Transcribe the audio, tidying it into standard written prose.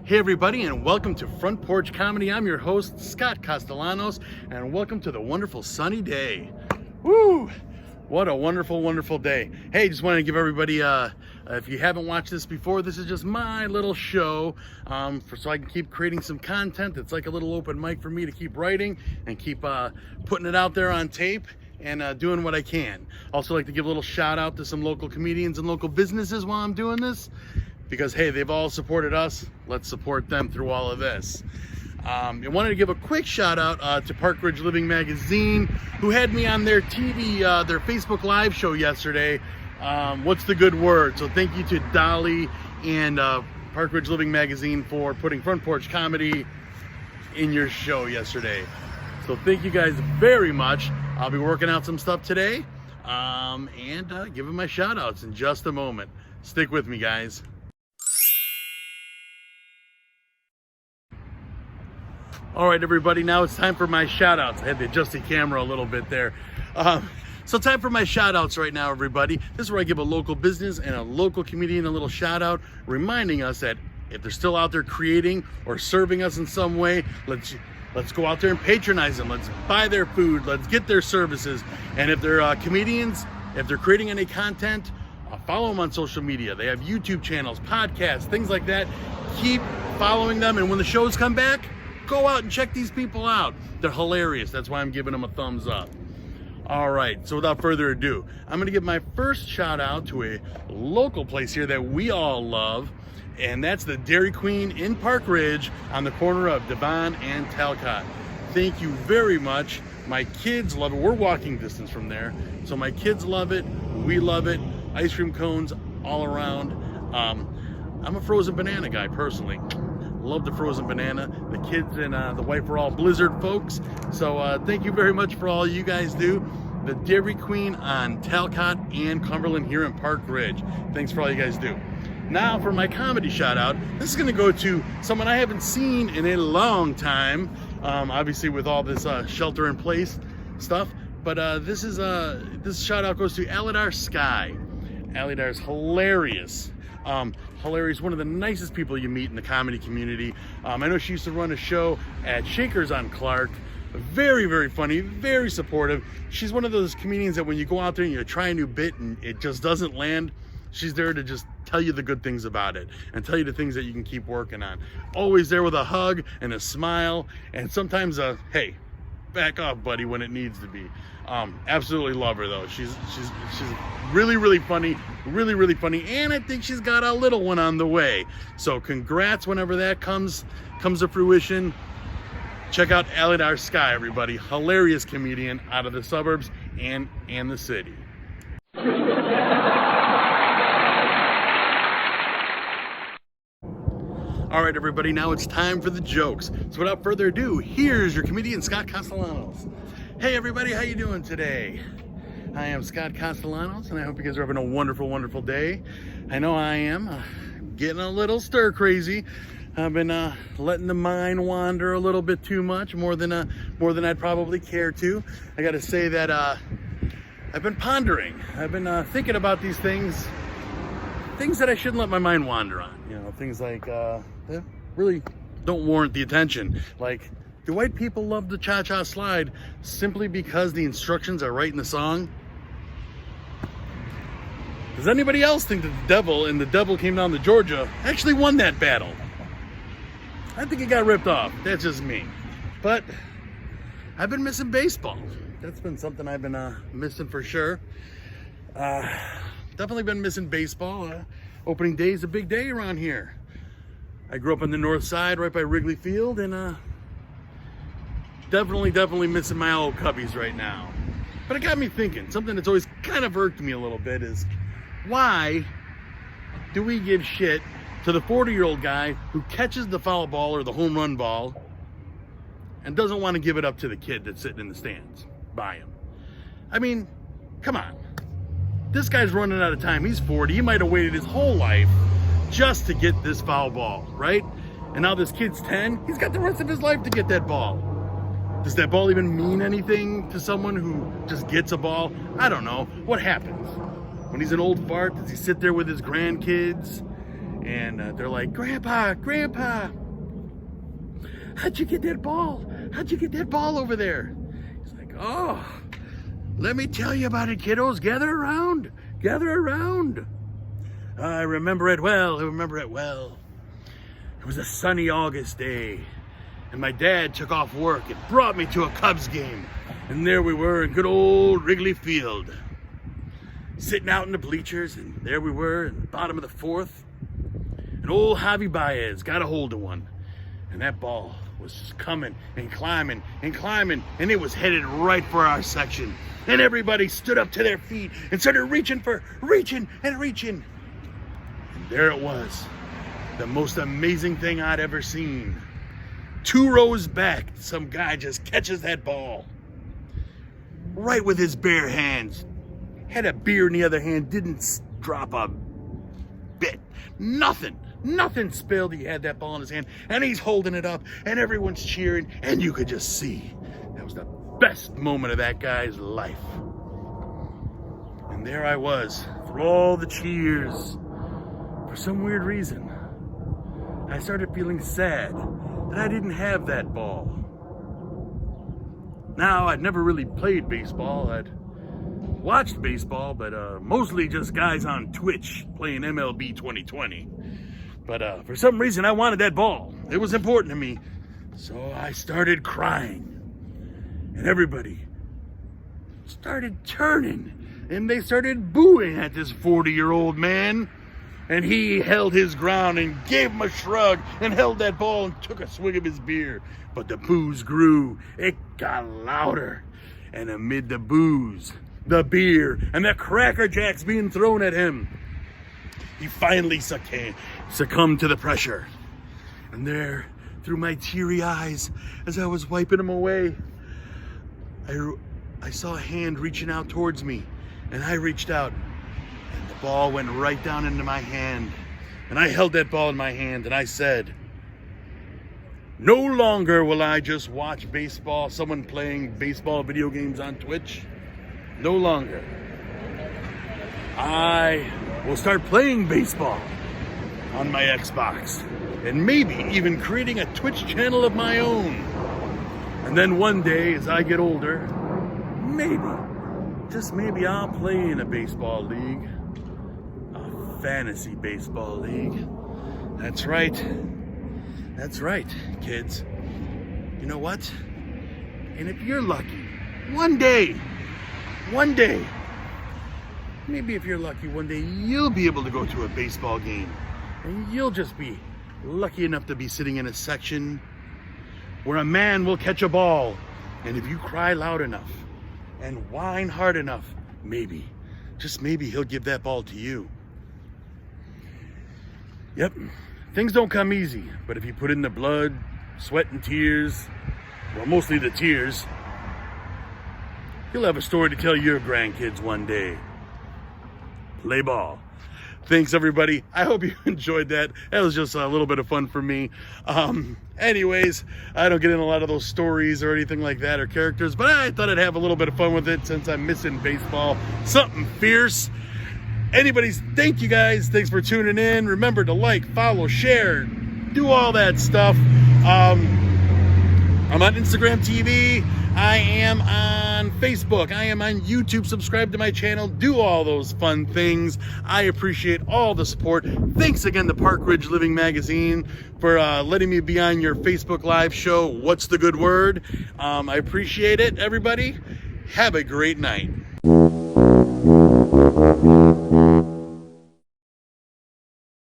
Hey everybody, and welcome to Front Porch Comedy. I'm your host, Scott Castellanos, and welcome to the wonderful sunny day. Woo! What a wonderful, wonderful day. Hey, just wanted to give everybody, if you haven't watched this before, this is just my little show so I can keep creating some content. It's like a little open mic for me to keep writing and keep putting it out there on tape and doing what I can. Also like to give a little shout out to some local comedians and local businesses while I'm doing this, because hey, they've all supported us. Let's support them through all of this. I wanted to give a quick shout out to Park Ridge Living Magazine, who had me on their TV, their Facebook Live show yesterday. What's the good word? So thank you to Dolly and Park Ridge Living Magazine for putting Front Porch Comedy in your show yesterday. So thank you guys very much. I'll be working out some stuff today and giving my shout outs in just a moment. Stick with me, guys. All right, everybody, now it's time for my shout outs. I had to adjust the camera a little bit there. So time for my shout outs right now, everybody. This is where I give a local business and a local comedian a little shout out, reminding us that if they're still out there creating or serving us in some way, let's go out there and patronize them. Let's buy their food. Let's get their services. And if they're comedians, if they're creating any content, follow them on social media. They have YouTube channels, podcasts, things like that. Keep following them. And when the shows come back, go out and check these people out. They're hilarious. That's why I'm giving them a thumbs up. All right, so without further ado, I'm gonna give my first shout out to a local place here that we all love, and that's the Dairy Queen in Park Ridge on the corner of Devon and Talcott. Thank you very much. My kids love it. We're walking distance from there. So my kids love it, we love it. Ice cream cones all around. I'm a frozen banana guy personally. Love the frozen banana. The kids and the wife are all Blizzard folks. So thank you very much for all you guys do. The Dairy Queen on Talcott and Cumberland here in Park Ridge. Thanks for all you guys do. Now for my comedy shout out. This is gonna go to someone I haven't seen in a long time. Obviously with all this shelter in place stuff. But this shout out goes to ALYDAR SKYY. ALYDAR is hilarious. Hilarious, one of the nicest people you meet in the comedy community. I know she used to run a show at Shakers on Clark. Very, very funny, very supportive. She's one of those comedians that when you go out there and you try a new bit and it just doesn't land, she's there to just tell you the good things about it and tell you the things that you can keep working on. Always there with a hug and a smile, and sometimes a, hey, back off, buddy, when it needs to be. Absolutely love her though. She's really, really funny, really funny, and I think she's got a little one on the way. So congrats whenever that comes to fruition. Check out ALYDAR SKYY, everybody. Hilarious comedian out of the suburbs and the city. All right, everybody, now it's time for the jokes. So without further ado, here's your comedian, Scott Castellanos. Hey, everybody, how you doing today? I am Scott Castellanos, and I hope you guys are having a wonderful, wonderful day. I know I am. Getting a little stir crazy. I've been letting the mind wander a little bit too much, more than I'd probably care to. I got to say that I've been pondering. I've been thinking about these things that I shouldn't let my mind wander on. You know, things like that really don't warrant the attention. Like, do white people love the cha-cha slide simply because the instructions are right in the song? Does anybody else think that the devil in The Devil Came Down to Georgia actually won that battle? I think it got ripped off. That's just me. But I've been missing baseball. That's been something I've been missing for sure. Definitely been missing baseball. Opening day is a big day around here. I grew up on the north side right by Wrigley Field, and definitely missing my old Cubbies right now. But it got me thinking, something that's always kind of irked me a little bit is, why do we give shit to the 40-year-old guy who catches the foul ball or the home run ball and doesn't want to give it up to the kid that's sitting in the stands by him? I mean, come on. This guy's running out of time. He's 40. He might have waited his whole life just to get this foul ball, right? And now this kid's 10. He's got the rest of his life to get that ball. Does that ball even mean anything to someone who just gets a ball? I don't know. What happens? When he's an old fart, does he sit there with his grandkids And they're like, Grandpa, how'd you get that ball? How'd you get that ball over there? He's like, oh, let me tell you about it, kiddos. Gather around. I remember it well. It was a sunny August day, and my dad took off work and brought me to a Cubs game. And there we were in good old Wrigley Field, sitting out in the bleachers, and there we were in the bottom of the fourth. And old Javi Baez got a hold of one, and that ball was just coming and climbing, and it was headed right for our section. And everybody stood up to their feet and started reaching. And there it was, the most amazing thing I'd ever seen. 2 rows back, some guy just catches that ball right with his bare hands. Had a beer in the other hand, didn't drop a bit. Nothing spilled. He had that ball in his hand, and he's holding it up, and everyone's cheering, and you could just see that was the best moment of that guy's life. And there I was, through all the cheers. For some weird reason, I started feeling sad that I didn't have that ball. Now, I'd never really played baseball. I'd watched baseball, but mostly just guys on Twitch playing MLB 2020. But for some reason, I wanted that ball. It was important to me. So I started crying. And everybody started turning. And they started booing at this 40-year-old man. And he held his ground and gave him a shrug and held that ball and took a swig of his beer. But the boos grew. It got louder. And amid the boos, the beer, and the Cracker Jacks being thrown at him, he finally succumbed to the pressure. And there, through my teary eyes, as I was wiping them away, I saw a hand reaching out towards me. And I reached out. And the ball went right down into my hand. And I held that ball in my hand and I said, no longer will I just watch baseball, someone playing baseball video games on Twitch. No longer. I will start playing baseball on my Xbox. And maybe even creating a Twitch channel of my own. And then one day, as I get older, maybe, just maybe I'll play in a baseball league. A fantasy baseball league. That's right, kids. You know what? And if you're lucky, one day, maybe if you're lucky, one day you'll be able to go to a baseball game. And you'll just be lucky enough to be sitting in a section where a man will catch a ball. And if you cry loud enough and whine hard enough, maybe, just maybe he'll give that ball to you. Yep, things don't come easy, but if you put in the blood, sweat, and tears, well, mostly the tears, you'll have a story to tell your grandkids one day. Play ball. Thanks, everybody. I hope you enjoyed that. That was just a little bit of fun for me. Anyways, I don't get in a lot of those stories or anything like that or characters, but I thought I'd have a little bit of fun with it since I'm missing baseball. Something fierce. Thank you guys. Thanks for tuning in. Remember to like, follow, share, do all that stuff. I'm on Instagram TV. I am on Facebook. I am on YouTube. Subscribe to my channel. Do all those fun things. I appreciate all the support. Thanks again to Park Ridge Living Magazine for letting me be on your Facebook Live show, What's the Good Word? I appreciate it, everybody. Have a great night.